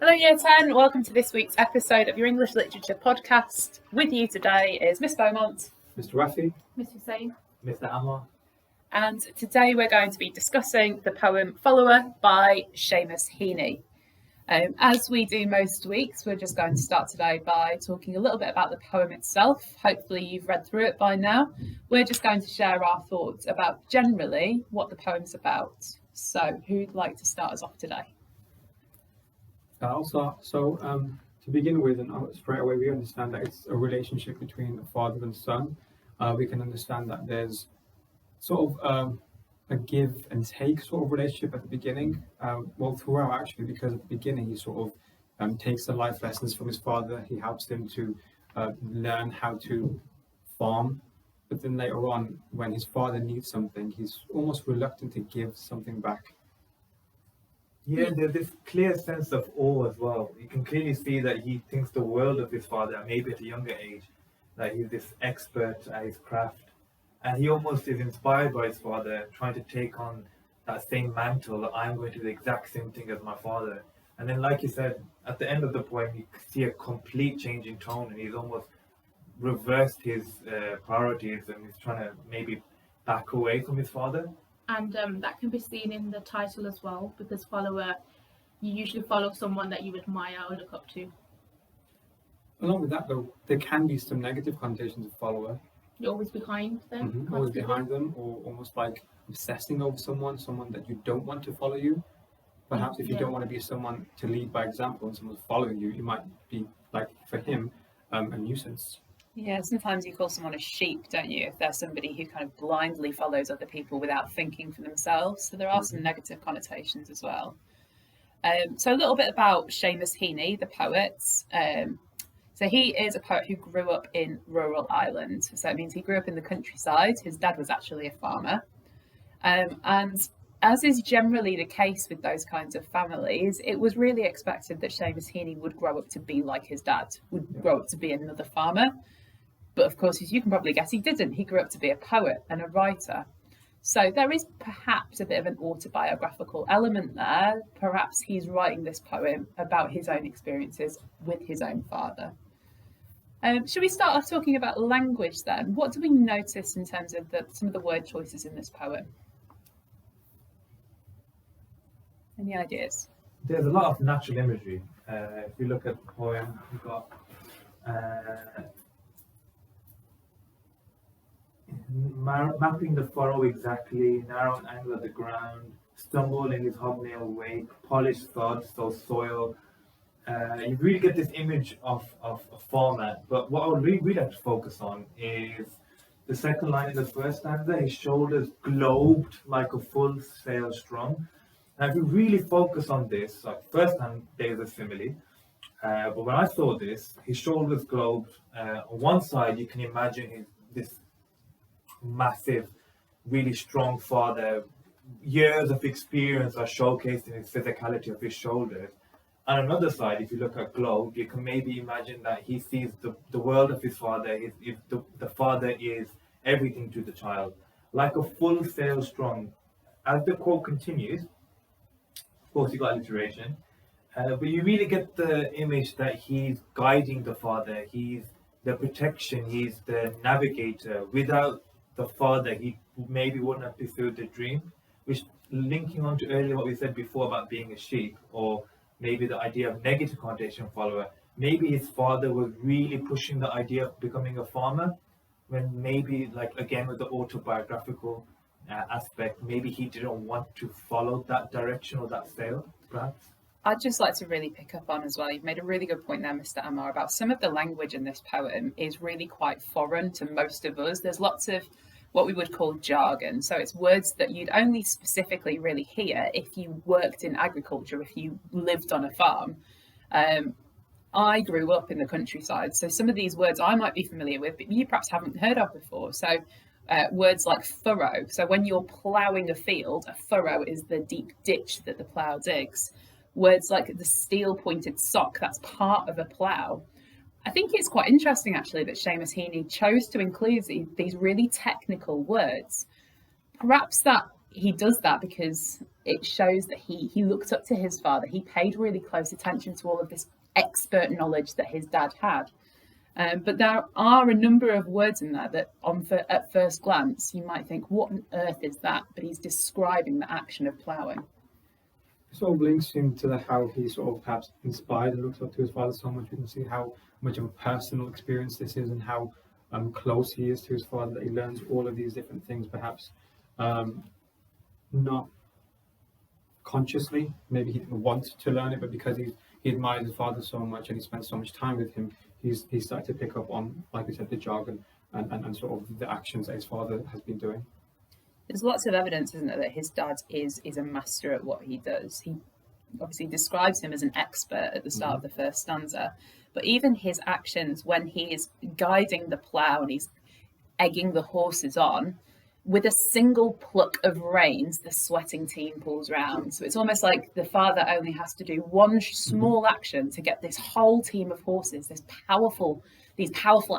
Hello Year 10, welcome to this week's episode of your English Literature podcast. With you today is Miss Beaumont, Mr. Rafi, Miss Hussain, Mr. Amar. And today we're going to be discussing the poem Follower by Seamus Heaney. As we do most weeks, we're just going to start today by talking a little bit about the poem itself. Hopefully you've read through it by now. We're just going to share our thoughts about generally what the poem's about. So who'd like to start us off today? I'll start. To begin with, and straight away, we understand that it's a relationship between a father and son. We can understand that there's sort of a give and take sort of relationship at the beginning. Throughout actually, because at the beginning he sort of takes the life lessons from his father. He helps him to learn how to farm. But then later on, when his father needs something, he's almost reluctant to give something back. Yeah, there's this clear sense of awe as well. You can clearly see that he thinks the world of his father, maybe at a younger age, that he's this expert at his craft. And he almost is inspired by his father, trying to take on that same mantle, that I'm going to do the exact same thing as my father. And then, like you said, at the end of the poem, you see a complete change in tone, and he's almost reversed his priorities, and he's trying to maybe back away from his father. And that can be seen in the title as well, because follower, you usually follow someone that you admire or look up to. Along with that, though, there can be some negative connotations of follower. You're always behind them. Always behind them, or almost like obsessing over someone that you don't want to follow you. Perhaps if you don't want to be someone to lead by example and someone's following you, you might be, like for him, a nuisance. Yeah, sometimes you call someone a sheep, don't you? If there's somebody who kind of blindly follows other people without thinking for themselves. So there are some negative connotations as well. So a little bit about Seamus Heaney, the poet. So he is a poet who grew up in rural Ireland. So it means he grew up in the countryside. His dad was actually a farmer. And as is generally the case with those kinds of families, it was really expected that Seamus Heaney would grow up to be like his dad, would grow up to be another farmer. But of course, as you can probably guess, he didn't. He grew up to be a poet and a writer. So there is perhaps a bit of an autobiographical element there. Perhaps he's writing this poem about his own experiences with his own father. Should we start off talking about language then? What do we notice in terms of some of the word choices in this poem? Any ideas? There's a lot of natural imagery. If you look at the poem, you've got mapping the furrow exactly, narrow angle of the ground, stumble in his hobnail wake, polished sod, so soil. You really get this image of a farmer. But what I would really like to focus on is the second line in the first stanza. His shoulders globed like a full sail strung. Now, if you really focus on this, like first time there's a simile, but when I saw this, his shoulders globed. On one side, you can imagine this massive, really strong father. Years of experience are showcased in his physicality of his shoulders. On another side, if you look at globe, you can maybe imagine that he sees the world of his father. The father is everything to the child, like a full sail strong. As the quote continues, of course, you got alliteration, but you really get the image that he's guiding the father. He's the protection. He's the navigator. Without the father, he maybe wouldn't have pursued the dream. Which, linking on to earlier what we said before about being a sheep, or maybe the idea of negative connotation follower. Maybe his father was really pushing the idea of becoming a farmer, when maybe, like again with the autobiographical aspect, maybe he didn't want to follow that direction or that sail, perhaps. I'd just like to really pick up on as well, you've made a really good point there, Mr. Amar, about some of the language in this poem is really quite foreign to most of us. There's lots of what we would call jargon. So it's words that you'd only specifically really hear if you worked in agriculture, if you lived on a farm. I grew up in the countryside, so some of these words I might be familiar with, but you perhaps haven't heard of before. So words like furrow. So when you're ploughing a field, a furrow is the deep ditch that the plough digs. Words like the steel-pointed sock, that's part of a plough. I think it's quite interesting, actually, that Seamus Heaney chose to include these really technical words. Perhaps that he does that because it shows that he looked up to his father. He paid really close attention to all of this expert knowledge that his dad had. But there are a number of words in there that at first glance you might think, what on earth is that? But he's describing the action of ploughing. It sort of links into how he sort of perhaps inspired and looked up to his father so much. We can see how much of a personal experience this is, and how close he is to his father, that he learns all of these different things, perhaps not consciously. Maybe he didn't want to learn it, but because he admired his father so much and he spent so much time with him, he started to pick up on, like we said, the jargon and sort of the actions that his father has been doing. There's lots of evidence, isn't there, that his dad is a master at what he does. He obviously describes him as an expert at the start of the first stanza, but even his actions when he is guiding the plough and he's egging the horses on, with a single pluck of reins, the sweating team pulls round. So it's almost like the father only has to do one small action to get this whole team of horses, these powerful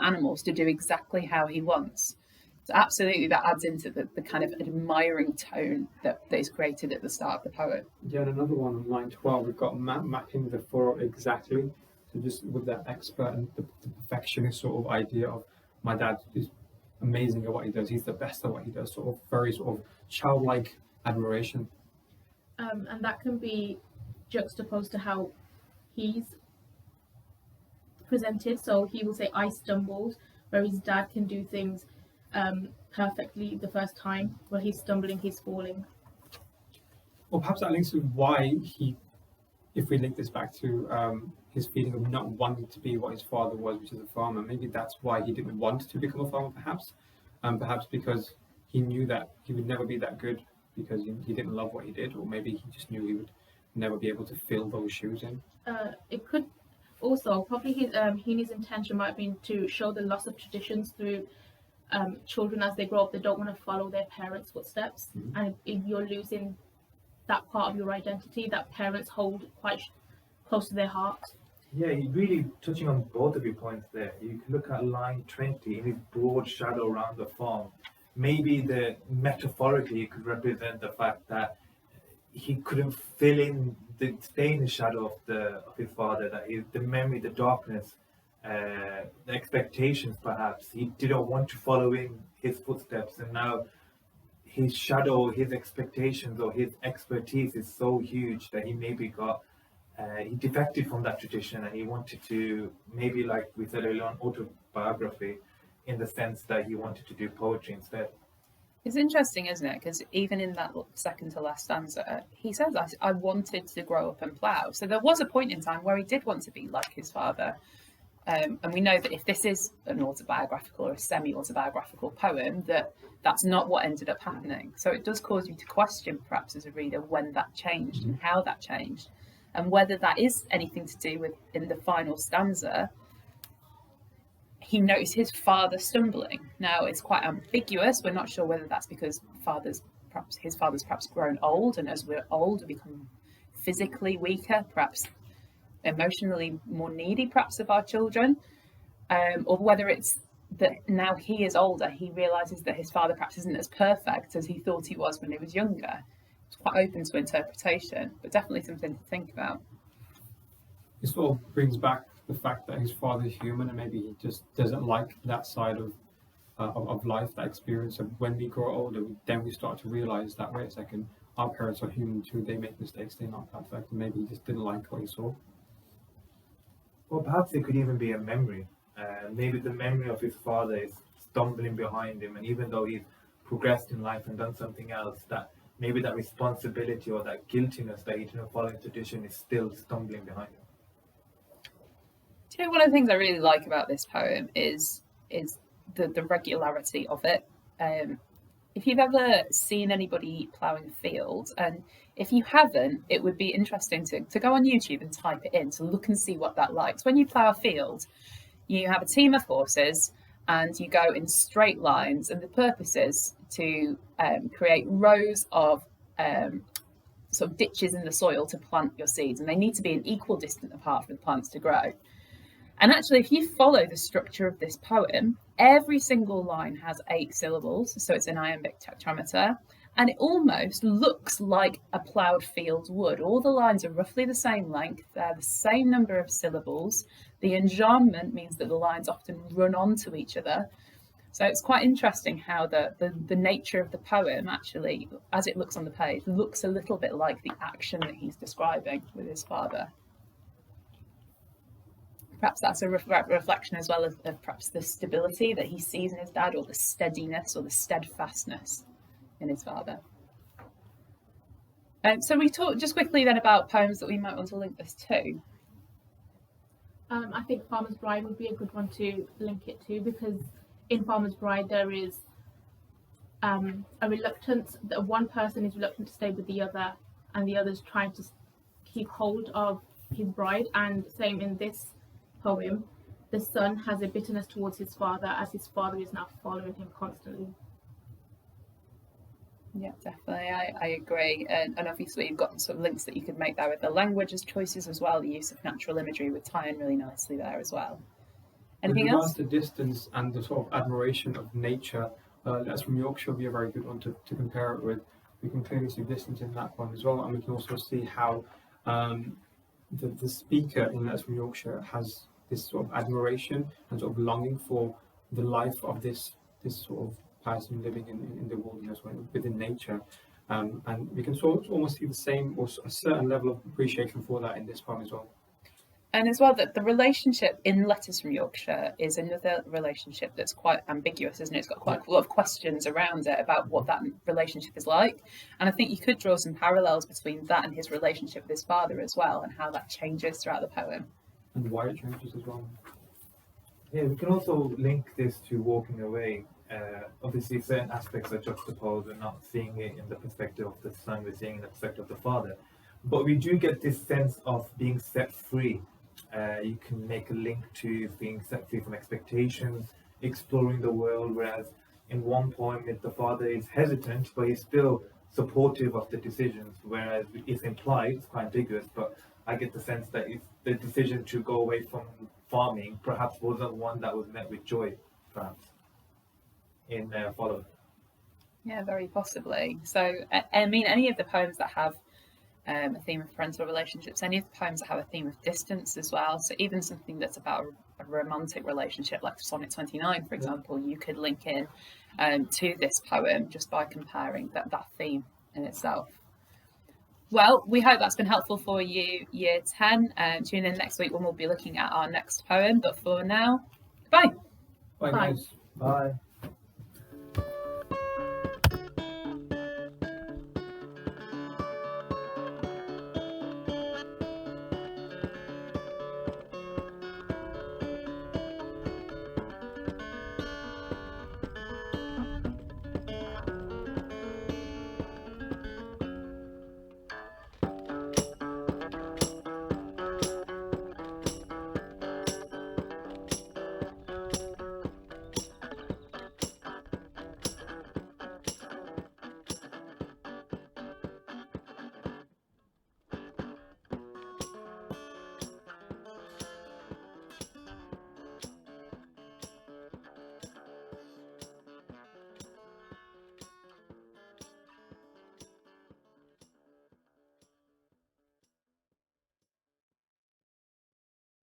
animals, to do exactly how he wants. So absolutely, that adds into the kind of admiring tone that is created at the start of the poem. Yeah, and another one on line 12, we've got mapping the furrow exactly. So just with that expert and the perfectionist sort of idea of, my dad is amazing at what he does, he's the best at what he does, sort of very sort of childlike admiration. And that can be juxtaposed to how he's presented. So he will say, I stumbled, where his dad can do things perfectly the first time. Where he's stumbling, he's falling. Or perhaps that links to why if we link this back to his feeling of not wanting to be what his father was, which is a farmer, maybe that's why he didn't want to become a farmer, perhaps. Perhaps because he knew that he would never be that good, because he didn't love what he did, or maybe he just knew he would never be able to fill those shoes in. It could also, probably his intention might have been to show the loss of traditions through children as they grow up. They don't want to follow their parents' footsteps, and if you're losing that part of your identity that parents hold quite close to their heart. Yeah, really touching on both of your points there. You can look at line 20 in his broad shadow around the farm. Maybe metaphorically you could represent the fact that he couldn't stay in the shadow of his father, that the memory, the darkness, the expectations, perhaps he didn't want to follow in his footsteps, and now his shadow, his expectations or his expertise is so huge that he maybe he defected from that tradition, and he wanted to, maybe like we said earlier on, autobiography, in the sense that he wanted to do poetry instead. It's interesting, isn't it? Because even in that second to last stanza, he says, I wanted to grow up and plough. So there was a point in time where he did want to be like his father. And we know that if this is an autobiographical or a semi-autobiographical poem, that's not what ended up happening. So it does cause you to question, perhaps as a reader, when that changed and how that changed, and whether that is anything to do with, in the final stanza, he noticed his father stumbling. Now, it's quite ambiguous. We're not sure whether that's because his father's perhaps grown old, and as we're old, we become physically weaker, perhaps emotionally more needy, perhaps, of our children, or whether it's that now he is older, he realises that his father perhaps isn't as perfect as he thought he was when he was younger. It's quite open to interpretation, but definitely something to think about. It sort of brings back the fact that his father is human, and maybe he just doesn't like that side of life, that experience of when we grow older, then we start to realise that, wait a second, our parents are human too, they make mistakes, they're not perfect, and maybe he just didn't like what he saw. Or perhaps it could even be a memory. Maybe the memory of his father is stumbling behind him, and even though he's progressed in life and done something else, that maybe that responsibility or that guiltiness that he didn't follow tradition is still stumbling behind him. Do you know, one of the things I really like about this poem is the regularity of it. If you've ever seen anybody ploughing a field, and if you haven't, it would be interesting to go on YouTube and type it in to look and see what that likes. When you plough a field, you have a team of horses and you go in straight lines, and the purpose is to create rows of sort of ditches in the soil to plant your seeds, and they need to be an equal distance apart for the plants to grow. And actually, if you follow the structure of this poem, every single line has 8 syllables, so it's an iambic tetrameter, And it almost looks like a ploughed field would. All the lines are roughly the same length, they're the same number of syllables. The enjambment means that the lines often run onto each other. So it's quite interesting how the nature of the poem actually, as it looks on the page, looks a little bit like the action that he's describing with his father. Perhaps that's a reflection as well of perhaps the stability that he sees in his dad, or the steadiness or the steadfastness in his father. So we talked just quickly then about poems that we might want to link this to. I think Farmer's Bride would be a good one to link it to, because in Farmer's Bride there is a reluctance, that one person is reluctant to stay with the other, and the other's trying to keep hold of his bride. And same in this poem, the son has a bitterness towards his father, as his father is now following him constantly. Yeah, definitely, I agree. And obviously you've got sort of links that you could make there with the language as choices as well. The use of natural imagery would tie in really nicely there as well. Anything with regards else? to distance and the sort of admiration of nature, Letters from Yorkshire would be a very good one to compare it with. We can clearly see distance in that one as well, and we can also see how the speaker in Letters from Yorkshire has this sort of admiration and sort of longing for the life of this sort of person living in the wilderness, within nature, and we can sort of almost see the same, or a certain level of appreciation for that in this poem as well. And as well, that the relationship in Letters from Yorkshire is another relationship that's quite ambiguous, isn't it? It's got quite a lot of questions around it about what that relationship is like. And I think you could draw some parallels between that and his relationship with his father as well, and how that changes throughout the poem. And why it changes as well. Yeah, we can also link this to Walking Away. Obviously, certain aspects are juxtaposed. We're not seeing it in the perspective of the son, we're seeing it in the perspective of the father. But we do get this sense of being set free. You can make a link to being set free from expectations, exploring the world, whereas in one poem the father is hesitant, but he's still supportive of the decisions, whereas it's implied, it's quite ambiguous, but I get the sense that the decision to go away from farming perhaps wasn't one that was met with joy, perhaps, in Follow. Yeah, very possibly. So, I mean, any of the poems that have a theme of parental relationships, any of the poems that have a theme of distance as well, so even something that's about a romantic relationship, like Sonnet 29, for example, you could link in to this poem just by comparing that theme in itself. Well, we hope that's been helpful for you, Year 10. Tune in next week when we'll be looking at our next poem. But for now, goodbye. Bye, Bye. guys. Bye.